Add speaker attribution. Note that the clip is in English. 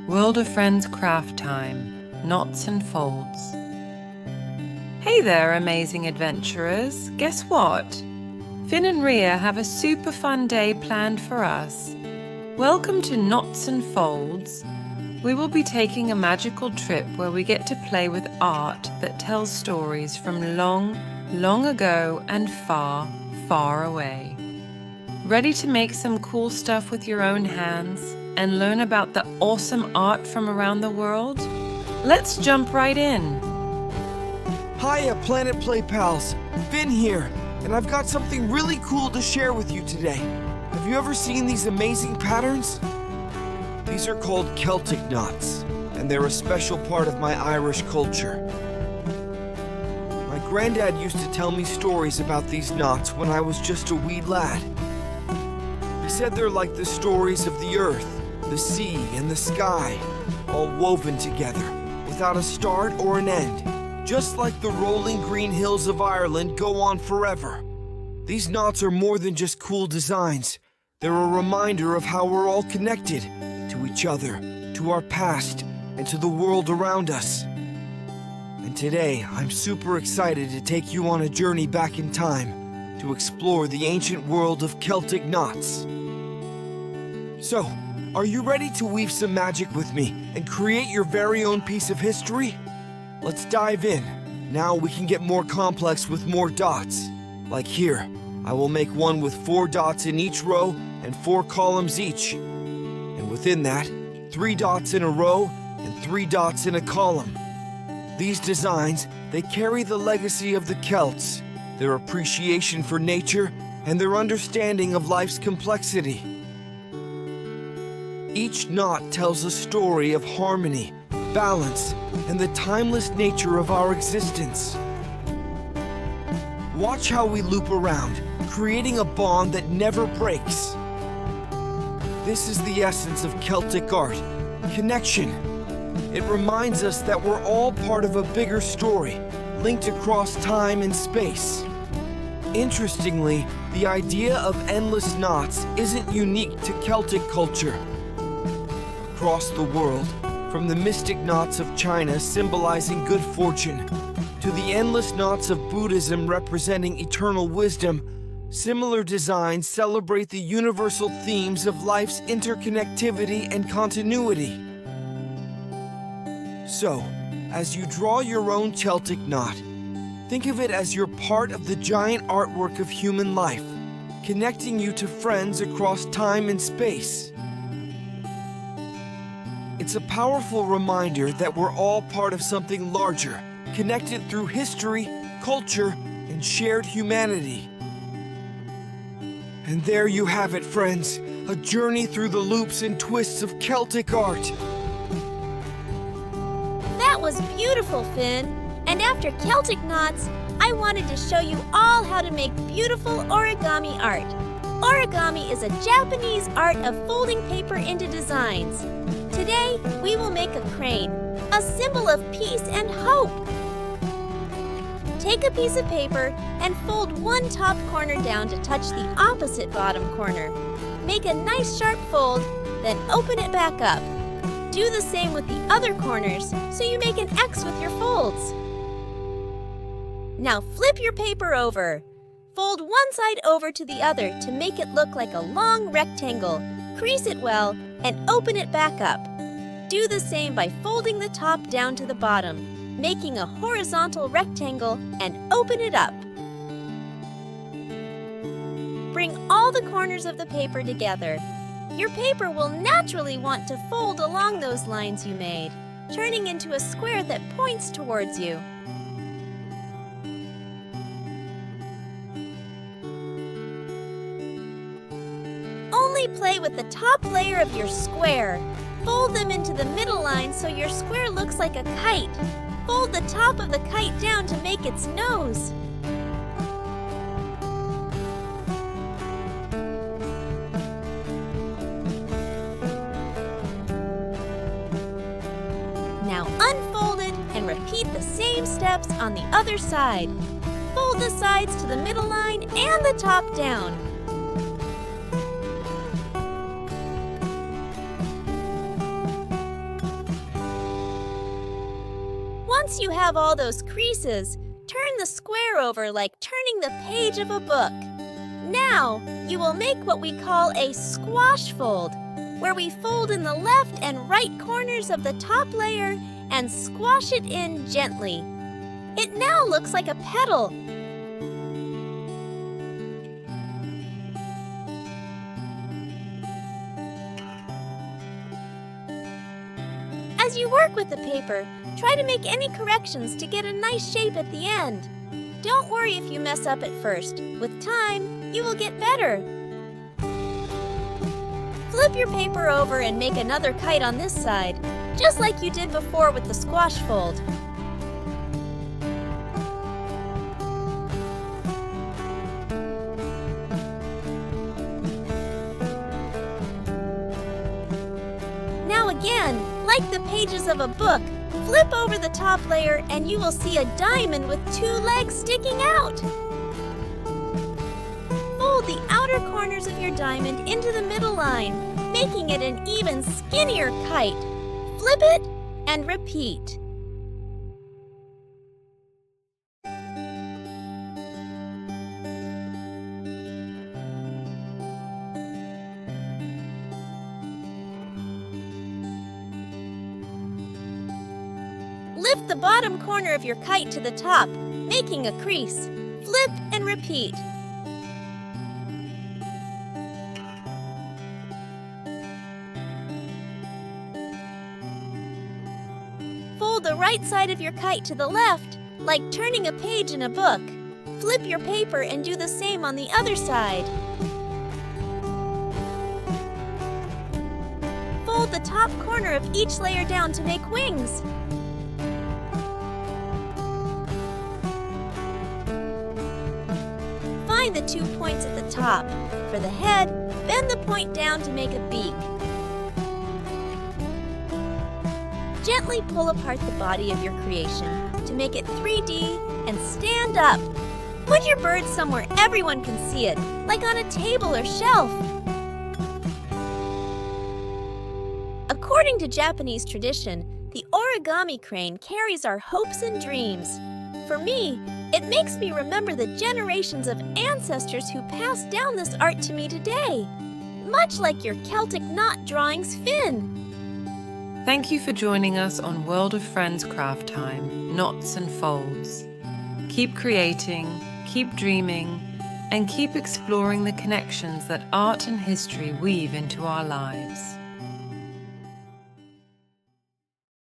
Speaker 1: World of Friends craft time, knots and folds. Hey there, amazing adventurers. Guess what? Finn and Rhea have a super fun day planned for us. Welcome to Knots and Folds. We will be taking a magical trip where we get to play with art that tells stories from long, long ago and far, far away. Ready to make some cool stuff with your own hands and learn about the awesome art from around the world? Let's jump right in.
Speaker 2: Hiya, Planet Play Pals. Finn here, and I've got something really cool to share with you today. Have you ever seen these amazing patterns? These are called Celtic knots, and they're a special part of my Irish culture. My granddad used to tell me stories about these knots when I was just a wee lad. He said they're like the stories of the earth, the sea, and the sky, all woven together, without a start or an end, just like the rolling green hills of Ireland go on forever. These knots are more than just cool designs. They're a reminder of how we're all connected to each other, to our past, and to the world around us. And today, I'm super excited to take you on a journey back in time to explore the ancient world of Celtic knots. So, are you ready to weave some magic with me and create your very own piece of history? Let's dive in. Now we can get more complex with more dots. Like here, I will make one with 4 dots in each row and 4 columns each. And within that, 3 dots in a row and 3 dots in a column. These designs, they carry the legacy of the Celts, their appreciation for nature, and their understanding of life's complexity. Each knot tells a story of harmony, balance, and the timeless nature of our existence. Watch how we loop around, creating a bond that never breaks. This is the essence of Celtic art, connection. It reminds us that we're all part of a bigger story, linked across time and space. Interestingly, the idea of endless knots isn't unique to Celtic culture. Across the world, from the mystic knots of China symbolizing good fortune, to the endless knots of Buddhism representing eternal wisdom, similar designs celebrate the universal themes of life's interconnectivity and continuity. So, as you draw your own Celtic knot, think of it as you're part of the giant artwork of human life, connecting you to friends across time and space. It's a powerful reminder that we're all part of something larger, connected through history, culture, and shared humanity. And there you have it, friends, a journey through the loops and twists of Celtic art.
Speaker 3: That was beautiful, Finn. And after Celtic knots, I wanted to show you all how to make beautiful origami art. Origami is a Japanese art of folding paper into designs. Today, we will make a crane, a symbol of peace and hope. Take a piece of paper and fold one top corner down to touch the opposite bottom corner. Make a nice sharp fold, then open it back up. Do the same with the other corners so you make an X with your folds. Now flip your paper over. Fold one side over to the other to make it look like a long rectangle. Crease it well and open it back up. Do the same by folding the top down to the bottom, making a horizontal rectangle and open it up. Bring all the corners of the paper together. Your paper will naturally want to fold along those lines you made, turning into a square that points towards you. Only play with the top layer of your square. Fold them into the middle line so your square looks like a kite. Fold the top of the kite down to make its nose. Now unfold it and repeat the same steps on the other side. Fold the sides to the middle line and the top down. Once you have all those creases, turn the square over like turning the page of a book. Now, you will make what we call a squash fold, where we fold in the left and right corners of the top layer and squash it in gently. It now looks like a petal. As you work with the paper, try to make any corrections to get a nice shape at the end. Don't worry if you mess up at first. With time, you will get better. Flip your paper over and make another kite on this side, just like you did before with the squash fold. Now again, like the pages of a book, flip over the top layer and you will see a diamond with 2 legs sticking out. Fold the outer corners of your diamond into the middle line, making it an even skinnier kite. Flip it and repeat. Lift the bottom corner of your kite to the top, making a crease. Flip and repeat. Fold the right side of your kite to the left, like turning a page in a book. Flip your paper and do the same on the other side. Fold the top corner of each layer down to make wings. Find the 2 points at the top. For the head, bend the point down to make a beak. Gently pull apart the body of your creation to make it 3D and stand up. Put your bird somewhere everyone can see it, like on a table or shelf. According to Japanese tradition, the origami crane carries our hopes and dreams. For me, it makes me remember the generations of ancestors who passed down this art to me today, much like your Celtic Knot Drawing's Finn.
Speaker 1: Thank you for joining us on World of Friends Craft Time, Knots and Folds. Keep creating, keep dreaming, and keep exploring the connections that art and history weave into our lives.